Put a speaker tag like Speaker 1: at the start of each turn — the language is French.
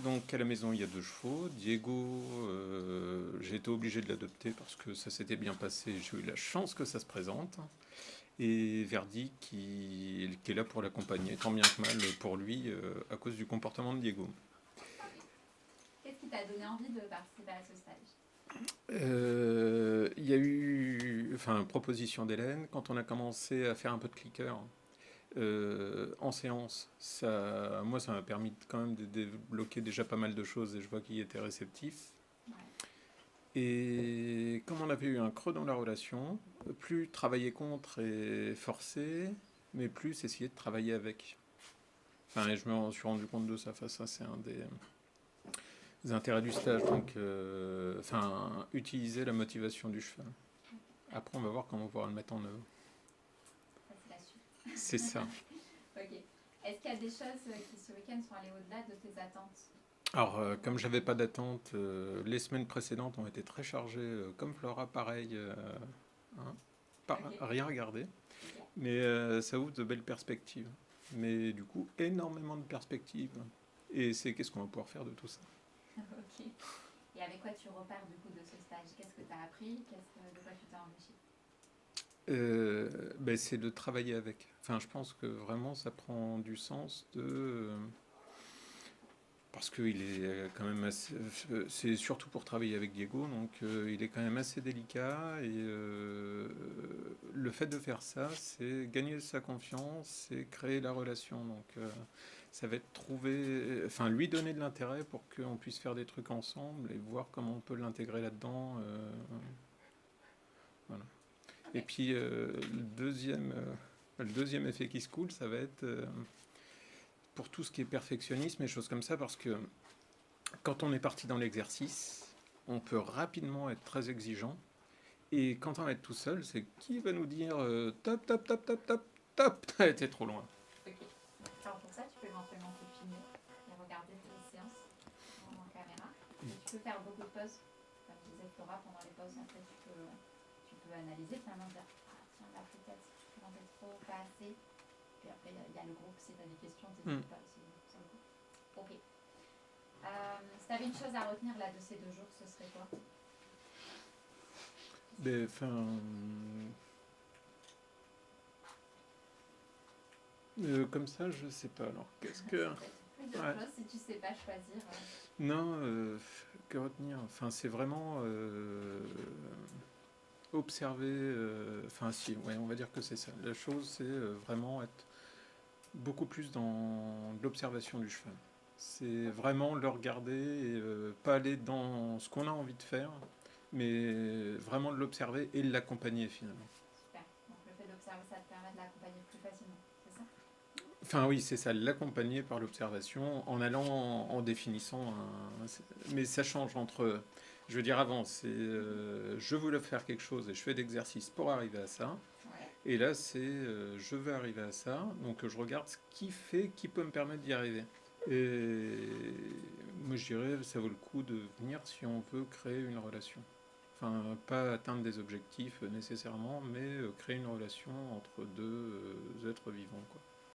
Speaker 1: Donc à la maison, il y a 2 chevaux. Diego, j'ai été obligé de l'adopter parce que ça s'était bien passé. J'ai eu la chance que ça se présente. Et Verdi qui est là pour l'accompagner, tant bien que mal pour lui, à cause du comportement de Diego.
Speaker 2: Qu'est-ce qui t'a donné envie de participer à ce stage?
Speaker 1: Il y a eu, enfin, proposition d'Hélène, quand on a commencé à faire un peu de clicker en séance, moi ça m'a permis quand même de débloquer déjà pas mal de choses et je vois qu'il était réceptif.
Speaker 2: Ouais.
Speaker 1: Et comme on avait eu un creux dans la relation, plus travailler contre et forcer, mais plus essayer de travailler avec. Enfin, et je me suis rendu compte de ça. Enfin, ça, c'est un des intérêts du stage. Donc, utiliser la motivation du cheval. Après, on va voir comment on pourra le mettre en œuvre.
Speaker 2: Ça, c'est la suite.
Speaker 1: C'est ça.
Speaker 2: Ok. Est-ce qu'il y a des choses qui, ce week-end, sont allées au-delà de tes attentes?
Speaker 1: Alors, comme j'avais pas d'attente, les semaines précédentes ont été très chargées, comme Flora, pareil, hein,
Speaker 2: Ok.
Speaker 1: rien regardé.
Speaker 2: Ok.
Speaker 1: Mais ça ouvre de belles perspectives. Mais du coup, énormément de perspectives. Et c'est qu'est-ce qu'on va pouvoir faire de tout ça.
Speaker 2: Ok. Et avec quoi tu repars du coup de ce stage? Qu'est-ce que tu as appris? De quoi tu t'es enrichi?
Speaker 1: C'est de travailler avec. Enfin, je pense que vraiment, ça prend du sens parce qu'il est quand même assez. C'est surtout pour travailler avec Diego, donc il est quand même assez délicat. Et le fait de faire ça, c'est gagner sa confiance, c'est créer la relation. Donc ça va être lui donner de l'intérêt pour qu'on puisse faire des trucs ensemble et voir comment on peut l'intégrer là-dedans. Voilà. Et puis le deuxième effet qui se coule, ça va être pour tout ce qui est perfectionnisme et choses comme ça, parce que quand on est parti dans l'exercice, on peut rapidement être très exigeant. Et quand on va être tout seul, c'est qui va nous dire top, top, top, top, top, top, t'as été trop loin.
Speaker 2: Ok. Alors pour ça, tu peux éventuellement te filmer et regarder tes séances en caméra. Et tu peux faire beaucoup de pauses. Comme disait Flora, pendant les pauses, en fait, tu peux analyser finalement, dire ah, tiens, là peut-être, je présentais trop, pas assez. Puis après, il y a le groupe, si tu as des questions, n'hésite pas aussi sur le groupe. Ok. Si tu avais une chose à retenir là de ces 2 jours, ce serait quoi?
Speaker 1: Comme ça, je sais pas. Alors, qu'est-ce que.
Speaker 2: Ça peut être plusieurs
Speaker 1: Ouais.
Speaker 2: choses si tu sais pas choisir.
Speaker 1: Non, que retenir. Enfin, c'est vraiment observer. Enfin, si, ouais, on va dire que c'est ça. La chose, c'est vraiment être beaucoup plus dans l'observation du cheval. C'est vraiment le regarder et pas aller dans ce qu'on a envie de faire, mais vraiment de l'observer et de l'accompagner finalement.
Speaker 2: Super. Donc le fait d'observer, ça te permet de l'accompagner plus facilement, c'est ça?
Speaker 1: Enfin oui, c'est ça, l'accompagner par l'observation en allant en définissant mais ça change entre, je veux dire avant, c'est je voulais faire quelque chose et je fais d'exercice pour arriver à ça.
Speaker 2: Ouais.
Speaker 1: Et là, c'est je veux arriver à ça, donc je regarde ce qui peut me permettre d'y arriver. Et moi, je dirais, ça vaut le coup de venir si on veut créer une relation. Enfin, pas atteindre des objectifs nécessairement, mais créer une relation entre deux êtres vivants, quoi.